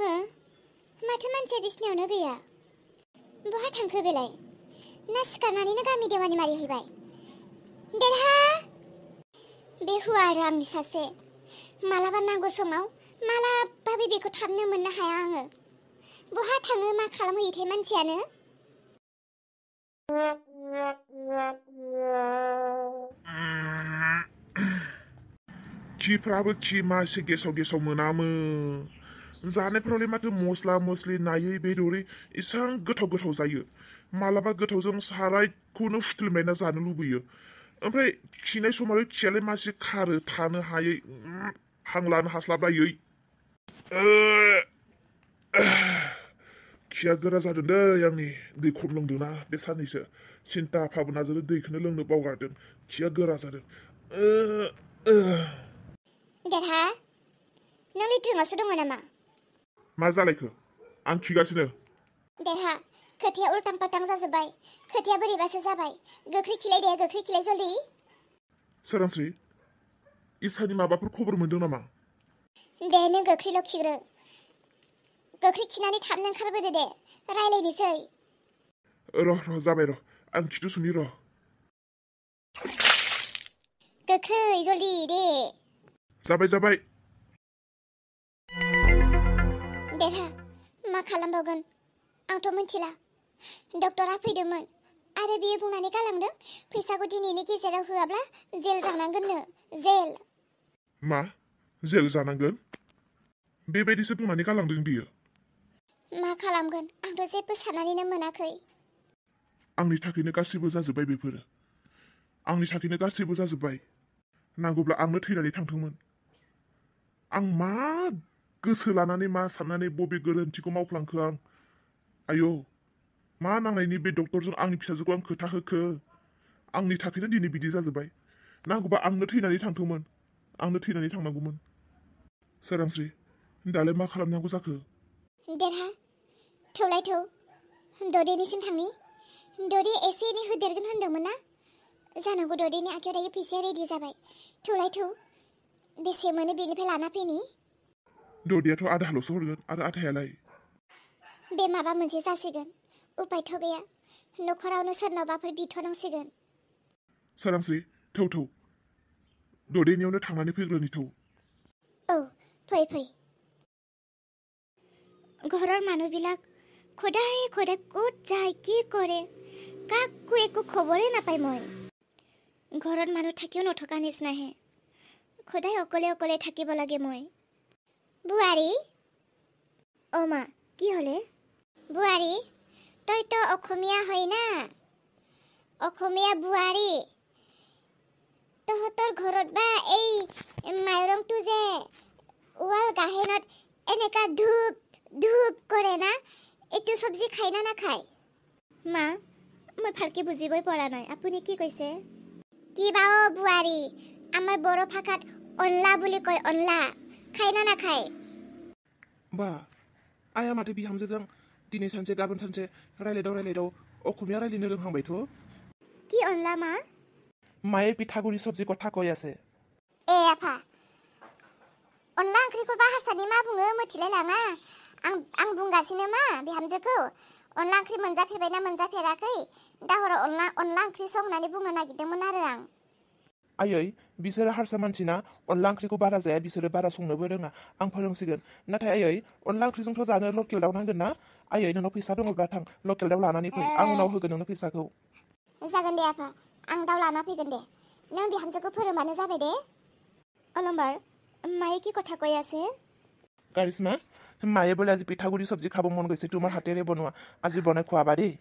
हो माथो मानसिया बिसिनायावनो गैया बहा थांखो बेलाय ना सिखारनानैनो गामि देवानि मारिहैबाय देरहा बे हुआ आरो आंनि सासे मालाबा नांगौ समाव मालाबाबो बेखौ थाबनो मोननो हाया आङो बहा थाङो मा खालामहैयोथाय मानसियानो खिफ्राबो खि मासे गेसाव गेसाव मोनामो जानायफ्रावलाय माथो मस्ला मस्लि नायै बेदरै एसां गोथाव गोथाव जायो मालाबा गोथावजों सारायखौनो हुथ्रोमलायना जानो लुबैयो ओमफ्राय खिनाय समावलाय खियालाय मासे खारो थानो हायै हां लानो हास्लाबायै खिया गोरा जादों दै आंनि दै खम लोंदोंना बे साननैसो सिन्था भाबनाजों दैखौनो लोंनो बावगारदों खिया गोरा जादों देरहा नों लेट्रिनावसो दङ नामा मा जालायखो आं खिगासिनो देरहा खोथाया उल्टां पाल्टां जाजोब्बाय खोथाया बोरैबासो जाबाय गोख्रै खिलाय दे गोख्रै खिलाय जल्दि सोरांस्रि इसानि माबाफोर खबर मोनदों नामा दे नों गोख्रैल' खिग्रो गोख्रै खिनानै थाबनो ओंखारबोदो दे रायलायनोसै र' जाबाय र' आं खिथु सुनि र' गोख्रै जल्दि दे जाबाय देरहा मा खालामबावगोन आंथ' मिथिला डक्टरा फैदोंमोन आरो बियो बुंनानै गालांदों फैसाखौ दिनैनि गेजेराव होआब्ला जेल जानांगोननो जेल मा जेल जानांगोन बेबायदिसो बुंनानै गालांदों बियो मा खालामगोन आंथ' जेबो साननानैनो मोनाखै आंनि थाखायनो गासैबो जाजोब्बाय बेफोरो आंनि थाखायनो गासैबो जाजोब्बाय नांगौब्ला आंनो थैनानै थांथोंमोन आं मा गोसो लानानै मा साननानै बबे गोरोन्थिखौ मावफ्लांखो आं आयौ मा नांनायनि बे डक्टरजों आंनि फिसाजोखौ आं खोथा होखो आंनि थाखायनो दिनै बिदि जाजोब्बाय नांगौबा आंनो थैनानै थांथोंमोन आंनो थैनानै थांनांगौमोन सोरांस्रि दालाय मा खालामनांगौ जाखो देरहा थौलाय थौ ददेनिसिम थांनि ददे एसे एनै होदेरगोन होनदोंमोन ना जानांगौ ददेनि आखायाव दायो फैसाया रेडि जाबाय थौलाय थौ बेसे मोनो बेनिफ्राय लाना फैनि ददेयाथ' आधाल'सो हरगोन आरो आधायालाय बे माबा मोनसे जासिगोन उपायथ' गैया न'खरावनो सोरनावबाफोर बिथ'नांसिगोन सोरांस्रि थौ ददेनियावनो थांनानै फैग्रोनि थौ औ फै ঘৰৰ মানুহবিলাক সদায় ক'ত যায় কি কৰে কাকো একো খবৰে নাপায় মই ঘৰত মানুহ থাকিও নথকা নিচিনাহে সদায় অকলে থাকিব লাগে মই বুৱাৰী অ মা কি হলে বুৱাৰী তইতো অসমীয়া হয় না অসমীয়া বুৱাৰী তহঁতৰ ঘৰত বা এই মাইৰংটো যে উৱাল গাহেনত এনেকা ধূপ কৰে না এইটো চব্জি খায় না নাখায় মা মই ভালকে বুজিবই পৰা নাই আপুনি কি কৈছে কি বাও বুৱাৰী আমাৰ বড়ো ভাষাত অনলা বুলি কয় অনলা খায় না নাখায় बा आया माथो बिहामजोजों दिनै सानसे गाबोन सानसे रायलायदाव अखमिया रायलायनो रोंहांबायथ' কি অনলা মা माये पिठागुरि सब्जी कथा কৈ আছে ए आफा अनला ओंख्रिखौ बाहारसानि मा बुङो मिथिलाय लाङा आं बुंगासिनो मा बिहामजोखौ अनला ओंख्रि मोनजाफेरबायना मोनजाफेराखै दाहर अनला ओंख्रि संनानै बुंनो नागिरदोंमोन आरो आं आयै बिसोरो हारसा मानसिना अनला ओंख्रिखौ बारा जाया बिसोरो बारा संनोबो रोङा आं फोरोंसिगोन नाथाय आयै अनला ओंख्रिजोंथ' जानो लकेल दाउ नांगोन ना आयै नोंनाव फैसा दङब्ला थां लकेल दाउ लानानै फै आं उनाव होगोन नोंनो फैसाखौ जागोन दे आफा आं दाउ लाना फैगोन दे नों बिहामजोखौ फोरोंबानो जाबाय दे अलम्बार মায়ে কি কথা কৈ আছে কাৰিশ্মা মায়ে বোলে আজি পিঠাগুৰি চব্জি খাব মন গৈছে তোমাৰ হাতেৰে বনোৱা আজি বনাই খোৱাবা দেই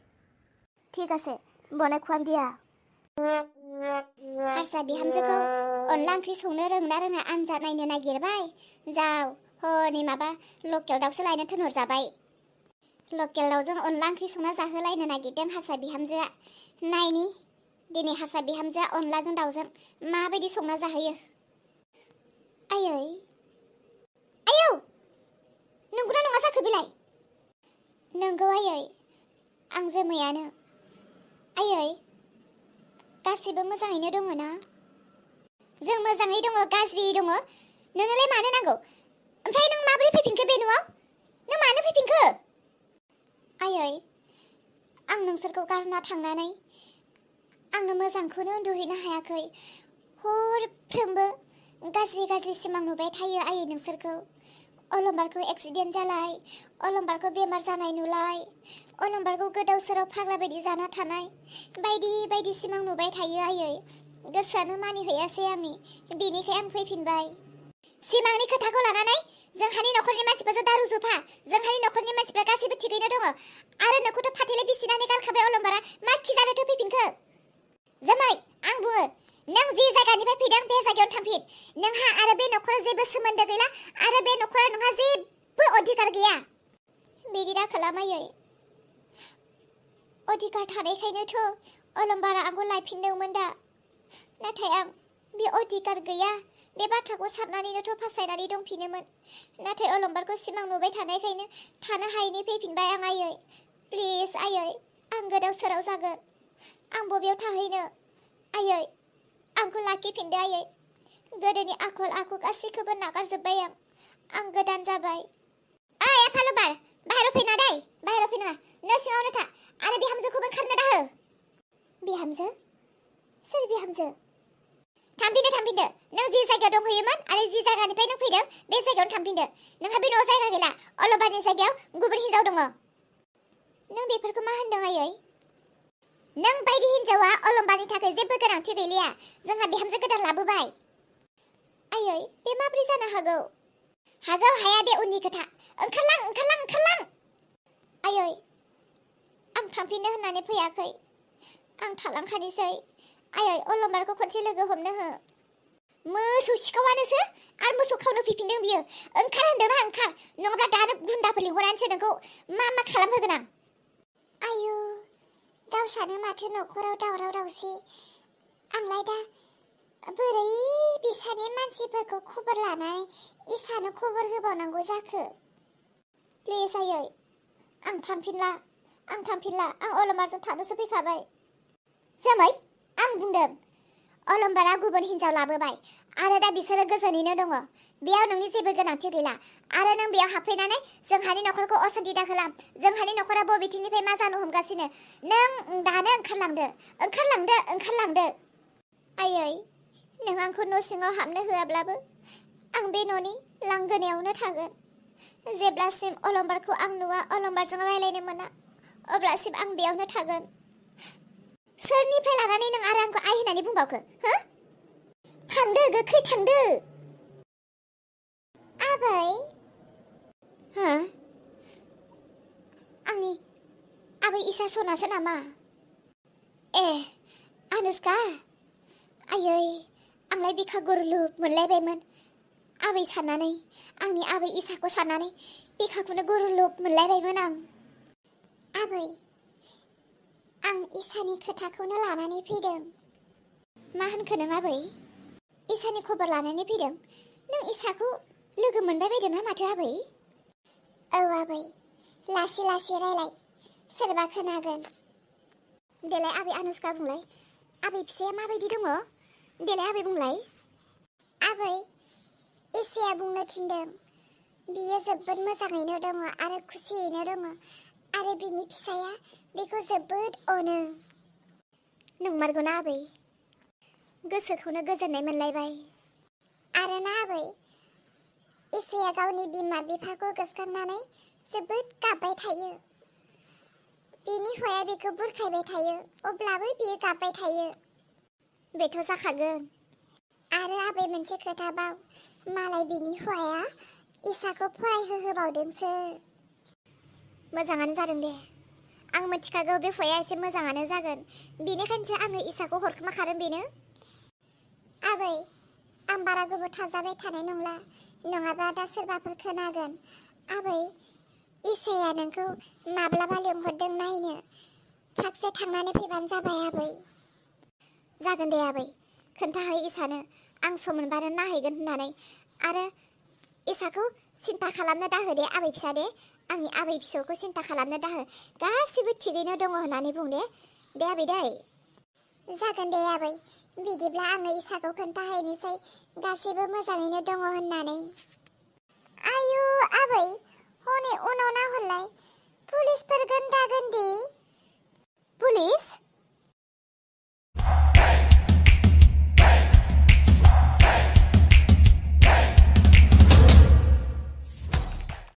ঠিক আছে বনাই খুৱাম দিয়া हारसा बिहामजोखौ अनला ओंख्रि संनो रोंना रोङा आनजाद नायनो नागिरबाय जाव हनै माबा लकेल दाउसो लायनो थिनहरजाबाय लकेल दाउजों अनला ओंख्रि संना जाहोलायनो नागिरदों हारसा बिहामजोआ नायनि दिनै हारसा बिहामजोआ अनलाजों दाउजों माबायदि संना जाहोयो आयै आयौ नंगौना नङा जाखो बिलाय नंगौ आयै आं जोमैयानो आयै गासिबो मोजाङैनो दङ ना जों मोजाङै दङ गाज्रि दङ नोंनोलाय मानो नांगौ ओमफ्राय नों माबोरै फैफिनखो बे न'आव नों आं नोंसोरखौ गारना थांनानै आङो मोजांखौनो उन्दुहैनो हायाखै। हरफ्रोमबो गाज्रि सिमां नुबाय थायो आयै नोंसोरखौ। अलंबारखौ एक्सिडेन्ट जालाय, अलंबारखौ बेमार जानाय नुलाय, अलंबारखौ गोदाव सोराव फाग्ला बायदि जाना थानाय, बायदि सिमां नुबाय थायो आयै। गोसोआनो मानिहैयासै आंनि, बेनिखाय आं फैफिनबाय। सिमांनि खोथाखौ लानानै जोंहानि नखरनि मानसिफोरजों दारू जुफा, जोंहानि नखरनि मानसिफ्रा गासैबो थिगैनो दङ आरो नोंखौथ' फाथैलाय बिसिनानै गारखाबाय अलंबारा। मा खि जानोथो फैफिनखो? जामाय, आं बुङो, नों जे जायगानिफ्राय फैदों बे जायगायावनो थांफिन। नोंहा आरो बे नखराव जेबो सोमोन्दो गैला आरो बे नखरा नोंहा जेबो अधिकार गैया। बिदि दाखालाम आयै। अधिकार थानायखायनोथ' अलंबारा आंखौ लायफिनदोंमोन दा। नाथाय आं बे अधिकार गैया बे बाथ्राखौ साननानैनोथ' फासायनानै दंफिनोमोन। नाथाय अलंबारखौ सिमां नुबाय थानायखायनो थानो हायैनि फैफिनबाय आं आयै। प्लिज आयै, आं गोदाव सोराव जागोन। आं बबेयाव थाहैनो? आयै, आंखौ लाखिफिनदो आयै। गोदोनि आखल आखु गासैखौबो नागारजोब्बाय आं। आं गोदान जाबाय। ओइ आफालबार, बाहेराव फैना दै, बाहेराव फैना न' सिङावनो था आरो बिहामजोखौबो ओंखारनो दाहो। बिहामजो? सोर बिहामजो? थांफिनदो। नों जि जायगायाव दंहैयोमोन आरो जि जायगानिफ्राय नों फैदों बे जायगायावनो थांफिनदो। नोंहा बे न'आव जायगा गैला। अलंबारनि जायगायाव गुबुन हिनजाव दङ। नों बेफोरखौ मा होनदों आयै? नों बायदि हिनजावा अलंबारनि थाखाय जेबो गोनांथि गैलिया। जोंहा बिहामजो गोदान लाबोबाय। आयै, बे माब्रै जानो हागौ? हागौ हाया बे उननि खोथा। ओंखारलां। आयै, आं थांफिननो होननानै फैयाखै। आं थालांखानोसै। आयै, अलंबारखौ खनसे लोगो हमनो हो। मोसौ सिखावानोसो आरो मोसौ खावनो फैफिनदों बियो। ओंखार होनदोंना ओंखार, नङाब्ला दानो गुन्दाफोर लिंहरनानैसो नोंखौ मा खालामहोगोन आं। आयु, गावसानो माथो नखराव दावराव दावसि। आंलाय दा बोरै बिसानि मानसिफोरखौ खबर लानानै इसानो खबर होबावनांगौ जाखो? प्लिज आयै, आं थांफिनला। आं अलंबारजों थानोसो फैखाबाय। जामाय, आं बुंदों अलंबारा गुबुन हिनजाव लाबोबाय आरो दा बिसोरो गोजोनैनो दङ। बेयाव नोंनि जेबो गोनांथि गैला आरो नों बेयाव हाबफैनानै जोंहानि नखरखौ असान्थि दाखालाम। जोंहानि नखरा बबेथिंनिफ्राय मा जानो हमगासिनो। नों दानो ओंखारलांदो। आयै, नों आंखौ न' सिङाव हाबनो होआब्लाबो आं बे न'नि लांगोनायावनो थागोन। जेब्लासिम अलंबारखौ आं नुवा, अलंबारजों रायलायनो मोना, अब्लासिम आं बेयावनो थागोन। सोरनिफ्राय लानानै नों आरो आंखौ आइ होननानै बुंबावखो? हो? थांदो, गोख्रै थांदो। आबै? हो? आंनि आबै इसा सनासो नामा? ए, आनुष्का? आयै, आंलाय बिखा गुरलुब मोनलायबायमोन। आबै साननानै, आंनि आबै इसाखौ साननानै बिखाखौनो गुरलुब मोनलायबायमोन आं। आबै, आं इसानि खोथाखौनो लानानै फैदों। मा होनखो नों आबै? इसानि खबर लानानै फैदों? नों इसाखौ लोगो मोनबाय बायदोंना माथो आबै? औ आबै, लासै रायलाय, सोरबा खोनागोन। देलाय आबै आनुष्का बुंलाय, आबै फिसाया माबायदि दङ? देलाय आबै बुंलाय। आबै, इसाया बुंनो थिनदों बियो जोबोद मोजाङैनो दङ आरो खुसियैनो दङ आरो बिनि फिसाया बेखौ जोबोद अनो। नंमारगौना आबै? गोसोखौनो गोजोननाय मोनलायबाय। आरो ना आबै, इसाया गावनि बिमा बिफाखौ गोसोखांनानै जोबोद गाबबाय थायो। बिनि हौवाया बेखौ बुरखायबाय थायो, अब्लाबो बियो गाबबाय थायो। बेथ' जाखागोन। आरो आबै मोनसे खोथा बाव, मालाय बिनि हौवाया इसाखौ फरायहोबावदोंसो। मोजाङानो जादों दे। आं मिथिखागौ बे हौवाया एसे मोजाङानो जागोन। बेनिखायनोसो आङो इसाखौ हरखोमाखादों बेनो। आबै, आं बारा गोबाव थाजाबाय थानाय नंला, नङाबा दा सोरबाफोर खोनागोन। आबै, इसाया नोंखौ माब्लाबा लिंहरदों नायनो। थाबसे थांनानै फैबानो जाबाय आबै। जागोन दे आबै, खोन्थाहै इसानो आं सम मोनबानो नायहैगोन होननानै। आरो इसाखौ सिन्था खालामनो दाहो दे आबै फिसा दे। आंनि आबै फिसौखौ सिन्था खालामनो दाहो। गासिबो थिगैनो दङ होननानै बुं दे। दे आबै दै। जागोन दे आबै, बिदिब्ला आङो इसाखौ खोन्थाहैनोसै गासिबो मोजाङैनो दङ होननानै। आयु आबै,